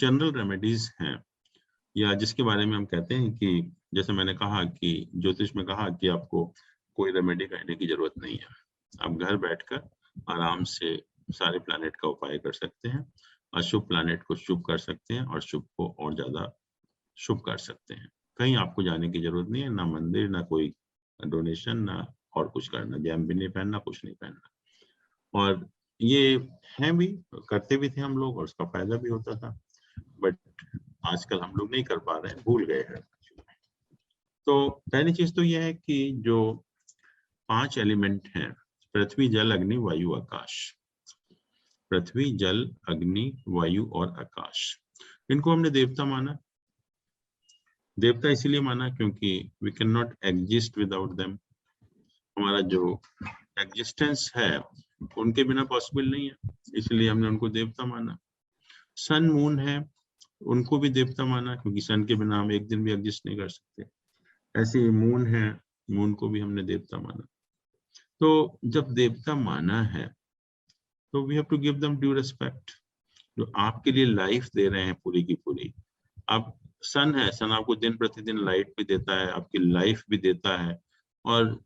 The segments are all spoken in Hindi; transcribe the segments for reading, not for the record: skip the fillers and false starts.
जनरल रेमेडीज हैं, या जिसके बारे में हम कहते हैं कि जैसे मैंने कहा कि ज्योतिष में कहा कि आपको कोई रेमेडी करने की जरूरत नहीं है, आप घर बैठकर आराम से सारे प्लैनेट का उपाय कर सकते हैं, अशुभ प्लैनेट को शुभ कर सकते हैं और शुभ को और ज्यादा शुभ कर सकते हैं। कहीं आपको जाने की जरूरत नहीं है, ना मंदिर, ना कोई डोनेशन, ना और कुछ करना, जैम भी नहीं पहनना, कुछ नहीं पहनना। और ये है भी, करते भी थे हम लोग और उसका फायदा भी होता था, बट आजकल हम लोग नहीं कर पा रहे हैं, भूल गए हैं। तो पहली चीज तो यह है कि जो 5 एलिमेंट हैं, पृथ्वी, जल, अग्नि, वायु, आकाश। पृथ्वी, जल, अग्नि, वायु और आकाश, इनको हमने देवता माना। देवता इसीलिए माना क्योंकि we can not exist without them. हमारा जो एग्जिस्टेंस है उनके बिना पॉसिबल नहीं है, इसलिए हमने उनको देवता माना। सन, मून है, उनको भी देवता माना क्योंकि सन के बिना हम एक दिन भी एग्जिस्ट नहीं कर सकते। ऐसे ही मून है, मून को भी हमने देवता माना। तो जब देवता माना है तो we have to give them due respect. जो आपके लिए लाइफ दे रहे हैं पूरी की पूरी, आप सन है, सन आपको दिन प्रतिदिन लाइट भी देता है, आपकी लाइफ भी देता है, और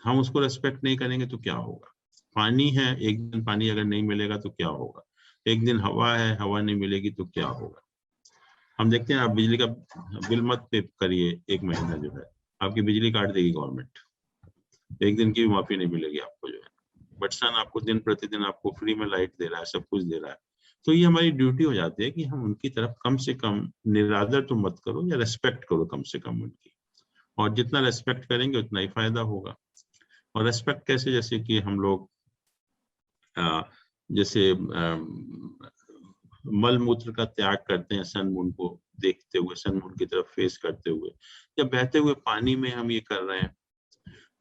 हम उसको रेस्पेक्ट नहीं करेंगे तो क्या होगा। पानी है, एक दिन पानी अगर नहीं मिलेगा तो क्या होगा। एक दिन हवा है, हवा नहीं मिलेगी तो क्या होगा। हम देखते हैं, आप बिजली का बिल मत पे करिए, एक महीना जो है आपकी बिजली काट देगी गवर्नमेंट, एक दिन की भी माफी नहीं मिलेगी आपको जो है। बट सन आपको दिन प्रतिदिन आपको फ्री में लाइट दे रहा है, सब कुछ दे रहा है। तो ये हमारी ड्यूटी हो जाती है कि हम उनकी तरफ कम से कम निरादर तो मत करो, या रेस्पेक्ट करो कम से कम उनकी, और जितना रेस्पेक्ट करेंगे उतना ही फायदा होगा। और रेस्पेक्ट कैसे, जैसे कि हम लोग जैसे मल मूत्र का त्याग करते हैं सन मून को देखते हुए, सन मून की तरफ फेस करते हुए, या बहते हुए पानी में हम ये कर रहे हैं।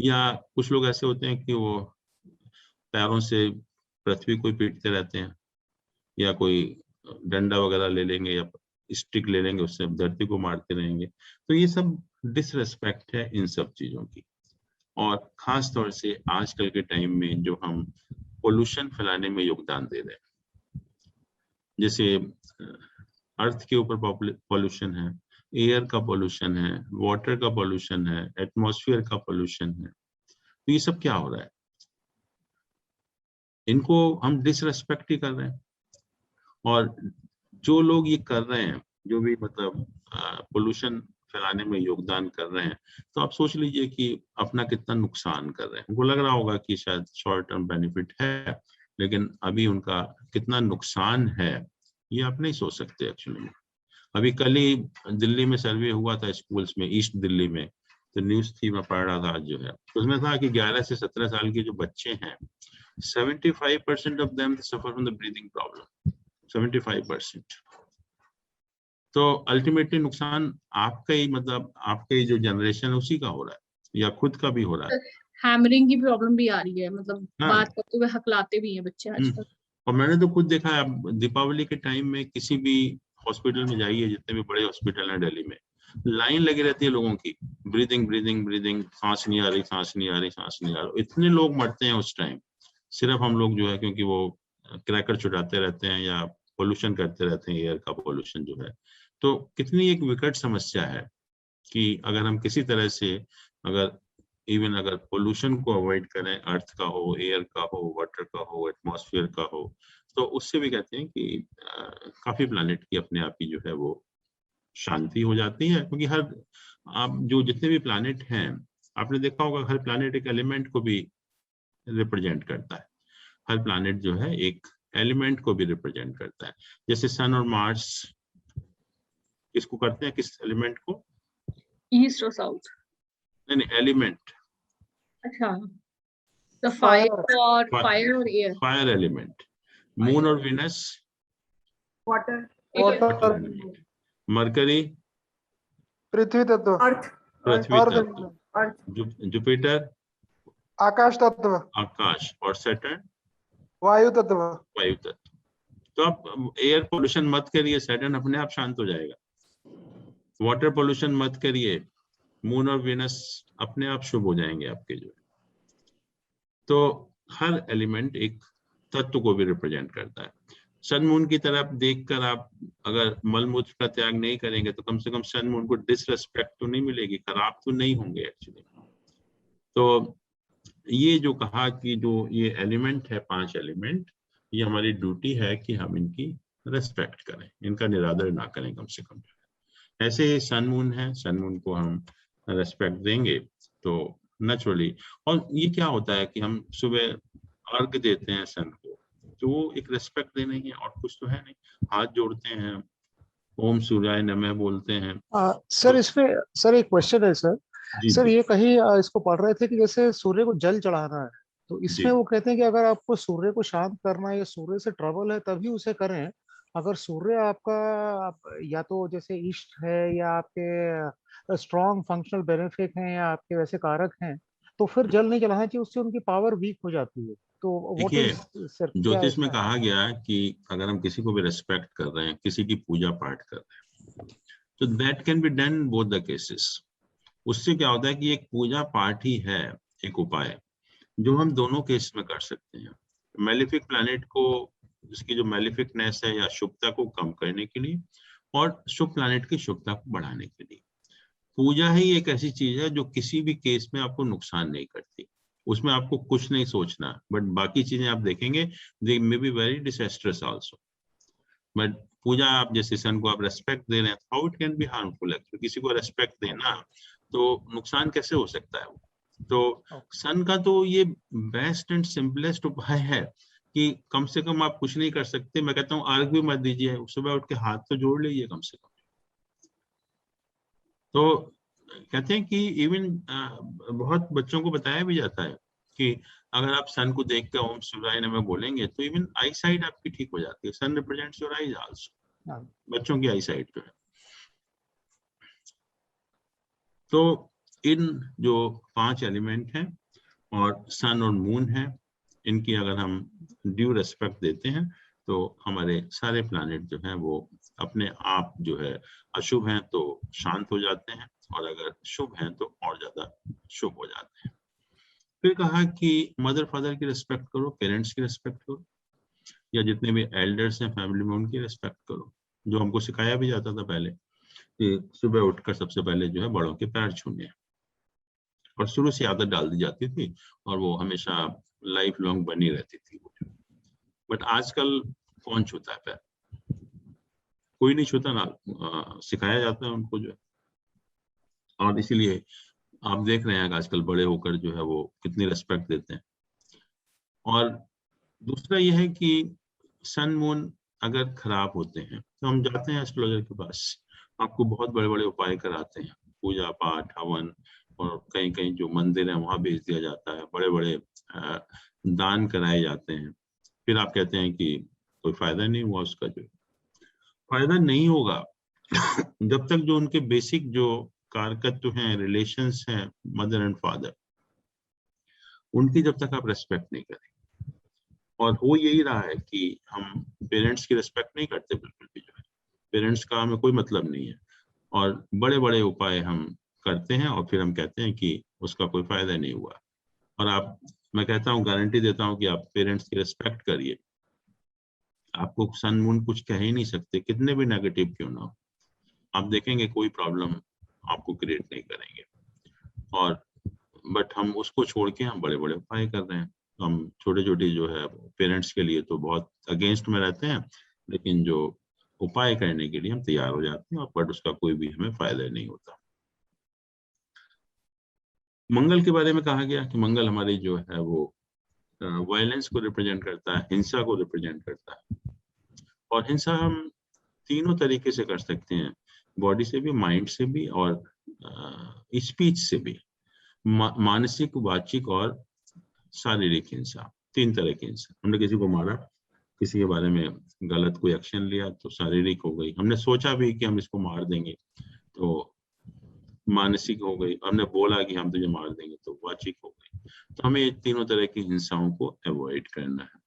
या कुछ लोग ऐसे होते हैं कि वो पैरों से पृथ्वी को पीटते रहते हैं, या कोई डंडा वगैरह ले लेंगे या स्टिक ले लेंगे, उससे धरती को मारते रहेंगे। तो ये सब डिसरेस्पेक्ट है इन सब चीजों की। और खास तौर से आजकल के टाइम में जो हम पोल्यूशन फैलाने में योगदान दे रहे हैं, जैसे अर्थ के ऊपर पोल्यूशन है, एयर का पोल्यूशन है, वाटर का पोल्यूशन है, एटमॉस्फेयर का पोल्यूशन है, तो ये सब क्या हो रहा है, इनको हम डिसरेस्पेक्ट ही कर रहे हैं। और जो लोग ये कर रहे हैं, जो भी मतलब पोल्यूशन फैलाने में योगदान कर रहे हैं, तो आप सोच लीजिए कि अपना कितना नुकसान कर रहे हैं। उनको लग रहा होगा कि शायद शॉर्ट टर्म बेनिफिट है, लेकिन अभी उनका कितना नुकसान है ये आप नहीं सोच सकते एक्चुअली में। अभी कल ही दिल्ली में सर्वे हुआ था स्कूल्स में, ईस्ट दिल्ली में, तो न्यूज थी, मैं पढ़ रहा था आज जो है, उसमें था कि 11 से 17 साल के जो बच्चे हैं, 75% of them suffer from the breathing problem. 75%। तो अल्टीमेटली नुकसान आपका ही, मतलब आपके ही जो जनरेशन है उसी का हो रहा है, या खुद का भी हो रहा है। हैमरिंग की प्रॉब्लम भी आ रही है, मतलब हाँ। बात करते हुए हकलाते भी हैं बच्चे आजकल। और मैंने तो खुद देखा है, अब दीपावली के टाइम में किसी भी हॉस्पिटल में जाइए, जितने भी बड़े हॉस्पिटल हैं दिल्ली में, लाइन लगी रहती है लोगों की, ब्रीदिंग ब्रीदिंग ब्रीदिंग, सांस नहीं आ रही, सांस नहीं आ रही, सांस नहीं आ रही। इतने लोग मरते हैं उस टाइम, सिर्फ हम लोग जो है क्योंकि वो क्रैकर छुड़ाते रहते हैं या पोल्यूशन करते रहते हैं, एयर का पोल्यूशन जो है। तो कितनी एक विकट समस्या है कि अगर हम किसी तरह से, अगर इवन अगर पोल्यूशन को अवॉइड करें, अर्थ का हो, एयर का हो, वाटर का हो, एटमॉस्फेयर का हो, तो उससे भी कहते हैं कि काफी प्लैनेट की अपने आप ही जो है वो शांति हो जाती है। क्योंकि हर, आप जो जितने भी प्लैनेट हैं, आपने देखा होगा हर प्लैनेट एक एलिमेंट को भी रिप्रेजेंट करता है। हर प्लैनेट जो है एक एलिमेंट को भी रिप्रेजेंट करता है। जैसे सन और मार्स किसको करते हैं, किस एलिमेंट को? ईस्ट और साउथ? नहीं, एलिमेंट। अच्छा, तो फायर और एयर। Fire element. मून और विनस वाटर एलिमेंट। मरकरी पृथ्वी तत्व, पृथ्वी तत्व। जुपिटर आकाश तत्व, आकाश। और सैटर्न वायु तत्व। वायु तत्व। तो आप एयर पोल्यूशन मत करिए, सैटर्न अपने आप शांत हो जाएगा। वाटर पोल्यूशन मत करिए, मून और विनस अपने आप शुभ हो जाएंगे आपके जो। तो हर एलिमेंट एक तत्व को भी रिप्रेजेंट करता है। सन मून की तरफ देखकर आप अगर मल मूत्र का त्याग नहीं करेंगे तो कम से कम सन मून को डिसरेस्पेक्ट तो नहीं मिलेगी, खराब तो नहीं होंगे एक्चुअली। तो ये जो कहा कि जो ये एलिमेंट है, 5 एलिमेंट, ये हमारी ड्यूटी है कि हम इनकी रेस्पेक्ट करें, इनका निरादर ना करें कम से कम। ऐसे सन मून है, सन मून को हम रेस्पेक्ट देंगे तो नेचुरली। और ये क्या होता है कि हम सुबह अर्घ देते हैं सन को, तो वो एक रेस्पेक्ट देना ही है, और कुछ तो है नहीं। हाथ जोड़ते हैं, ओम सूर्याय नमः बोलते हैं। सर इसमें सर एक क्वेश्चन है सर। जी सर जी ये कहीं इसको पढ़ रहे थे कि जैसे सूर्य को जल चढ़ाना है, तो जी। इसमें वो कहते हैं कि अगर आपको सूर्य को शांत करना है या सूर्य से ट्रबल है तभी उसे करें। अगर सूर्य आपका या तो जैसे इष्ट है या आपके स्ट्रॉन्ग फंक्शनल बेनिफिट हैं या आपके वैसे कारक हैं, तो फिर जल नहीं चलाना चाहिए, उससे उनकी पावर वीक हो जाती है। तो व्हाट देखिए, इज सर क्या ज्योतिष में इसमें? कहा गया है कि अगर हम किसी को भी रेस्पेक्ट कर रहे हैं, किसी की पूजा पाठ कर रहे हैं, तो that can be done both the cases. उससे क्या होता है कि एक पूजा पाठ ही है एक उपाय जो हम दोनों केस में कर सकते हैं। मेलिफिक प्लैनेट को, उसकी जो मेलिफिकनेस है या शुभता को कम करने के लिए, और शुभ प्लैनेट की शुभता को बढ़ाने के लिए। पूजा ही एक ऐसी चीज है जो किसी भी केस में आपको नुकसान नहीं करती, उसमें आपको कुछ नहीं सोचना, बट बाकी चीजें आप देखेंगे they may be very disastrous also. But Pooja, आप जैसे सन को आप रेस्पेक्ट दे रहे हैं, how it can be harmful actually. किसी को रेस्पेक्ट देना तो नुकसान कैसे हो सकता है वो। तो सन का तो ये बेस्ट एंड सिंपलेस्ट उपाय है कि कम से कम आप कुछ नहीं कर सकते, मैं कहता हूँ अर्घ भी मत दीजिए, सुबह उठ के हाथ तो जोड़ लीजिए कम से कम। तो कहते हैं कि इवन बहुत बच्चों को बताया भी जाता है कि अगर आप सन को देख कर ओम सूर्याय नमः बोलेंगे तो इवन आई साइट आपकी ठीक हो जाती है। सन रिप्रेजेंट्स योर आईज आल्सो, बच्चों की आई साइट जो है। तो इन जो 5 एलिमेंट हैं और सन और मून है, इनकी अगर हम ड्यू रेस्पेक्ट देते हैं तो हमारे सारे प्लैनेट जो हैं वो अपने आप जो है, अशुभ हैं तो शांत हो जाते हैं, और अगर शुभ हैं तो और ज्यादा शुभ हो जाते हैं। फिर कहा कि मदर फादर की रिस्पेक्ट करो, पेरेंट्स की रिस्पेक्ट करो, या जितने भी एल्डर्स हैं फैमिली में उनकी रिस्पेक्ट करो। जो हमको सिखाया भी जाता था पहले कि सुबह उठकर सबसे पहले जो है बड़ों के पैर छूने, और शुरू से आदत डाल दी जाती थी और वो हमेशा लाइफ लॉन्ग बनी रहती थी। बट आजकल कौन छूता है पैर? कोई नहीं छूता ना, सिखाया जाता है उनको जो है। और इसीलिए आप देख रहे हैं कि आजकल बड़े होकर जो है वो कितनी रेस्पेक्ट देते हैं। और दूसरा यह है कि सन मून अगर खराब होते हैं तो हम जाते हैं एस्ट्रोलॉजर के पास, आपको बहुत बड़े बड़े उपाय कराते हैं, पूजा पाठ हवन, और कहीं कहीं जो मंदिर है वहां भेज दिया जाता है, बड़े बड़े दान कराए जाते हैं। फिर आप कहते हैं कि कोई फायदा नहीं हुआ उसका। जो फायदा नहीं होगा जब तक जो उनके बेसिक जो कारकत्व हैं, रिलेशंस हैं मदर एंड फादर, उनकी जब तक आप रेस्पेक्ट नहीं करें। और हो यही रहा है कि हम पेरेंट्स की रेस्पेक्ट नहीं करते बिल्कुल भी, जो है पेरेंट्स का हमें कोई मतलब नहीं है, और बड़े बड़े उपाय हम करते हैं और फिर हम कहते हैं कि उसका कोई फायदा नहीं हुआ। और आप, मैं कहता हूँ, गारंटी देता हूँ कि आप पेरेंट्स की रेस्पेक्ट करिए, आपको सन मून कुछ कह ही नहीं सकते, कितने भी नेगेटिव क्यों ना हो। आप देखेंगे कोई प्रॉब्लम आपको क्रिएट नहीं करेंगे। और बट हम उसको छोड़ के हम बड़े बड़े उपाय कर रहे हैं। हम छोटे छोटे जो है पेरेंट्स के लिए तो बहुत अगेंस्ट में रहते हैं, लेकिन जो उपाय करने के लिए हम तैयार हो जाते हैं, बट उसका कोई भी हमें फायदा नहीं होता। मंगल के बारे में कहा गया कि मंगल हमारी जो है वो वायलेंस को रिप्रेजेंट करता है, हिंसा को रिप्रेजेंट करता है। और हिंसा हम तीनों तरीके से कर सकते हैं, बॉडी से भी, माइंड से भी, और स्पीच से भी। मानसिक, वाचिक और शारीरिक हिंसा, 3 तरह की हिंसा। हमने किसी को मारा, किसी के बारे में गलत कोई एक्शन लिया तो शारीरिक हो गई, हमने सोचा भी कि हम इसको मार देंगे तो मानसिक हो गई, हमने बोला कि हम तुझे मार देंगे तो वाचिक हो गई। तो हमें ये तीनों तरह की हिंसाओं को अवॉइड करना है,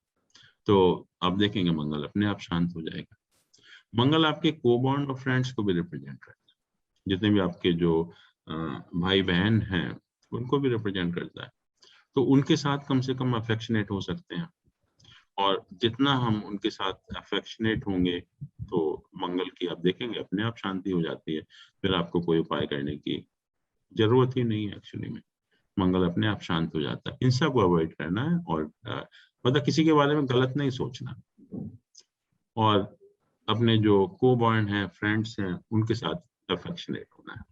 तो आप देखेंगे मंगल अपने आप शांत हो जाएगा। मंगल आपके कोबॉन्ड और फ्रेंड्स को भी रिप्रेजेंट करता है, जितने भी आपके जो भाई बहन हैं उनको भी रिप्रेजेंट करता है, तो उनके साथ कम से कम अफेक्शनेट हो सकते हैं। और जितना हम उनके साथ अफेक्शनेट होंगे तो मंगल की आप देखेंगे अपने आप शांति हो जाती है, फिर आपको कोई उपाय करने की जरूरत ही नहीं है एक्चुअली में, मंगल अपने आप शांत हो जाता है। हिंसा को अवॉइड करना है और मतलब किसी के बारे में गलत नहीं सोचना, और अपने जो को बॉन्ड हैं, फ्रेंड्स हैं, उनके साथ अफेक्शनेट होना है।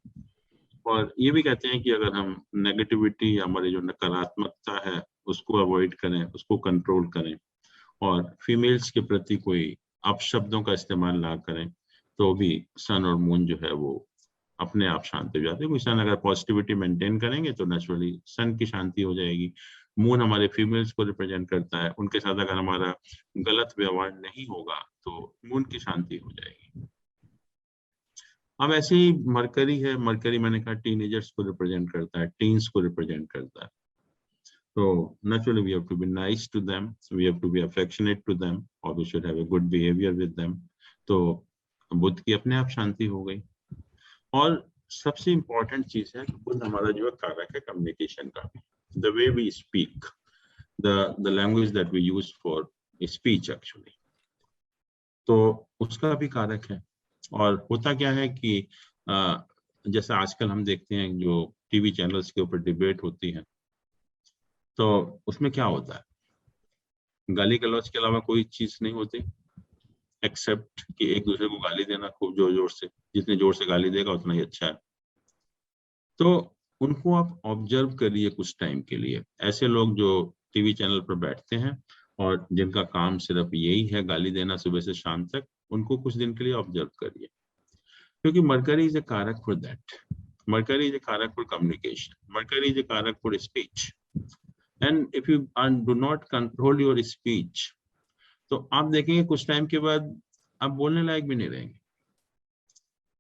और ये भी कहते हैं कि अगर हम नेगेटिविटी या हमारी जो नकारात्मकता है उसको अवॉइड करें, उसको कंट्रोल करें, और फीमेल्स के प्रति कोई अपशब्दों का इस्तेमाल ना करें, तो भी सन और मून जो है वो अपने आप शांत हो जाते हैं। कोई सन अगर पॉजिटिविटी मेंटेन करेंगे तो नेचुरली सन की शांति हो जाएगी। मून हमारे फीमेल्स को रिप्रेजेंट करता है, उनके साथ अगर हमारा गलत व्यवहार नहीं होगा तो मून की शांति हो जाएगी। अब ऐसे ही मरकरी है, मरकरी मैंने कहा टीनेजर्स को रिप्रेजेंट करता है, टीन्स को रिप्रेजेंट करता है। So naturally we have to be nice to them, we have to be affectionate to them, or we should have a good behavior with them. तो बुध की अपने आप शांति हो गई। और सबसे इम्पोर्टेंट चीज है कि बुध हमारा जो है कारक है कम्युनिकेशन का, the way we speak, the language that we use for speech actually, तो उसका भी कारक है। और होता क्या है कि जैसे आजकल हम देखते हैं जो टीवी चैनल्स के ऊपर डिबेट होती है, तो उसमें क्या होता है, गाली गलौज के अलावा कोई चीज नहीं होती एक्सेप्ट कि एक दूसरे को गाली देना खूब जोर जोर से, जितने जोर से गाली देगा उतना ही अच्छा है। तो उनको आप ऑब्जर्व करिए कुछ टाइम के लिए, ऐसे लोग जो टीवी चैनल पर बैठते हैं और जिनका काम सिर्फ यही है गाली देना सुबह से शाम तक, उनको कुछ दिन के लिए ऑब्जर्व करिए, क्योंकि मरकरी इज ए कारक for that, Mercury is a कारक for communication, Mercury is a कारक for speech. And if you do not control your speech, तो आप देखेंगे कुछ टाइम के बाद आप बोलने लायक भी नहीं रहेंगे,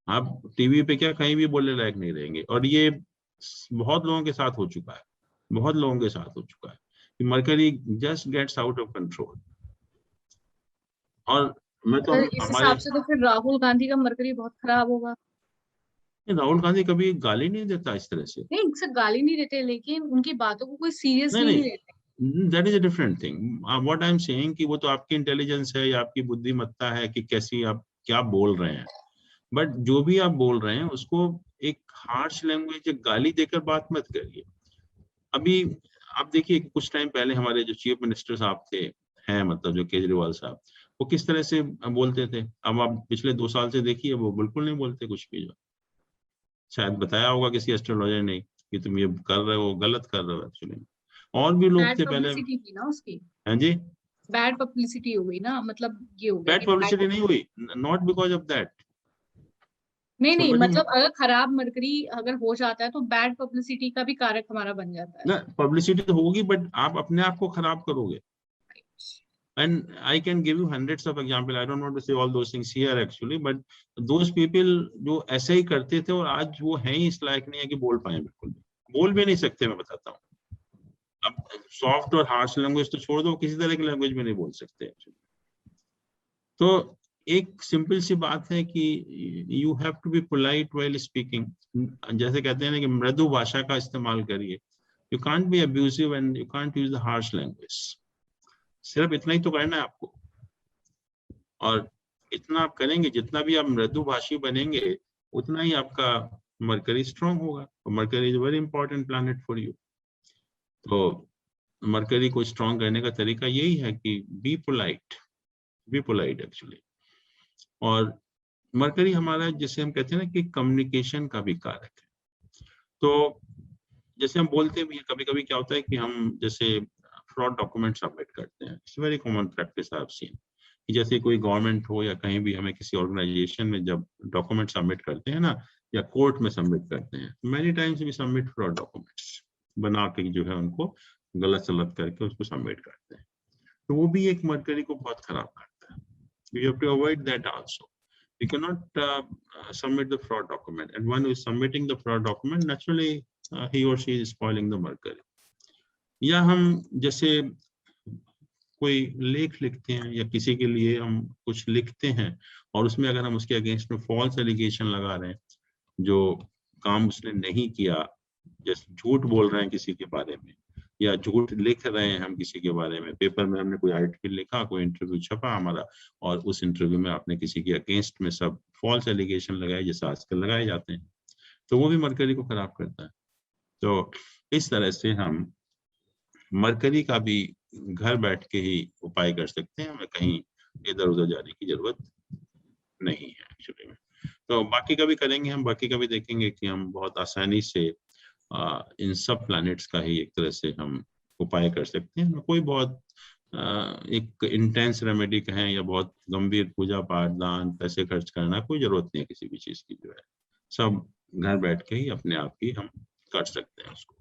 आप टीवी पे क्या कहीं भी बोलने लायक नहीं रहेंगे। और ये बहुत लोगों के साथ हो चुका है, बहुत लोगों के साथ हो चुका है कि mercury just gets out of control. और मैं तो इस हिसाब से तो फिर राहुल गांधी का मरकरी बहुत खराब होगा। राहुल गांधी कभी गाली नहीं देता इस तरह से, नहीं सिर्फ गाली नहीं देते, लेकिन उनकी बातों को कोई सीरियसली नहीं लेते। That is a different thing. What I am saying कि वो तो आपकी इंटेलिजेंस है या आपकी बुद्धिमत्ता है कि कैसी आप क्या बोल रहे हैं, बट जो भी आप बोल रहे हैं उसको एक हार्श लैंग्वेज या गाली देकर बात मत करिए। अभी आप देखिए कुछ टाइम पहले हमारे जो चीफ मिनिस्टर साहब थे, हैं मतलब जो केजरीवाल साहब, वो किस तरह से बोलते थे। अब आप पिछले 2 साल से देखिए वो बिल्कुल नहीं बोलते कुछ भी। जो शायद बताया होगा किसी एस्ट्रोलॉजर ने कि तुम ये कर रहे हो, गलत कर रहे हो एक्चुअली। और भी लोग थे पहले। थी ना उसकी, हाँ जी, बैड पब्लिसिटी हो गई ना, मतलब ये हो गया बैड पब्लिसिटी नहीं हुई, नॉट बिकॉज ऑफ दैट। नहीं मतलब अगर खराब मरकरी अगर हो जाता है तो बैड पब्लिसिटी का भी कारक हमारा बन जाता है ना। पब्लिसिटी तो होगी बट आप अपने आप को खराब करोगे। And I can give you hundreds of examples. I don't want to say all those things here actually, but those people जो ऐसे ही करते थे और आज वो हैं ही इस लायक नहीं है कि बोल पाए, बिल्कुल बोल भी नहीं सकते। मैं बताता हूँ, अब सॉफ्ट और हार्श लैंग्वेज तो छोड़ दो, किसी तरह की लैंग्वेज में नहीं बोल सकते एक्चुअली। तो एक सिंपल सी बात है कि you have to be polite while speaking. जैसे कहते हैं ना कि मृदु भाषा का इस्तेमाल करिए। You can't be abusive and you can't use the harsh language. सिर्फ इतना ही तो करना है आपको, और इतना आप करेंगे, जितना भी आप मृदुभाषी बनेंगे उतना ही आपका मरकरी स्ट्रांग होगा। और mercury is very important planet for you. तो मरकरी को स्ट्रांग करने का तरीका यही है कि बी पोलाइट एक्चुअली। और मरकरी हमारा, जैसे हम कहते हैं ना कि कम्युनिकेशन का भी कारक है। तो जैसे हम बोलते भी हैं, कभी कभी क्या होता है कि हम जैसे फ्रॉड डॉक्यूमेंट सबमिट करते हैं। It's very common practice I have seen कि जैसे कोई गवर्नमेंट हो या कहीं भी हमें किसी ऑर्गेनाइजेशन में जब डॉक्यूमेंट सबमिट करते हैं ना, या कोर्ट में सबमिट करते हैं, many times we submit fraud documents बना के जो है उनको गलत सलत करके उसको सबमिट करते हैं। तो वो भी एक मरकरी को बहुत खराब करता है। We have to avoid that also. We cannot submit the fraud document, and one who is submitting the fraud document, naturally he or she is spoiling the mercury. या हम जैसे कोई लेख लिखते हैं या किसी के लिए हम कुछ लिखते हैं और उसमें अगर हम उसके अगेंस्ट में फॉल्स एलिगेशन लगा रहे हैं, जो काम उसने नहीं किया, जैसे झूठ बोल रहे हैं किसी के बारे में, या झूठ लिख रहे हैं हम किसी के बारे में, पेपर में हमने कोई आर्टिकल लिखा, कोई इंटरव्यू छपा हमारा, और उस इंटरव्यू में आपने किसी के अगेंस्ट में सब फॉल्स एलिगेशन लगाए जैसे आजकल लगाए जाते हैं, तो वो भी मरकरी को खराब करता है। तो इस तरह से हम मरकरी का भी घर बैठ के ही उपाय कर सकते हैं, हमें कहीं इधर उधर जाने की जरूरत नहीं है एक्चुअली में। तो बाकी का भी करेंगे हम, बाकी का भी देखेंगे कि हम बहुत आसानी से इन सब प्लैनेट्स का ही एक तरह से हम उपाय कर सकते हैं। कोई बहुत एक इंटेंस रेमेडी कहें या बहुत गंभीर पूजा पाठ, दान, पैसे खर्च करना कोई जरूरत नहीं है किसी भी चीज की, जो है सब घर बैठ के ही अपने आप ही हम कर सकते हैं उसको।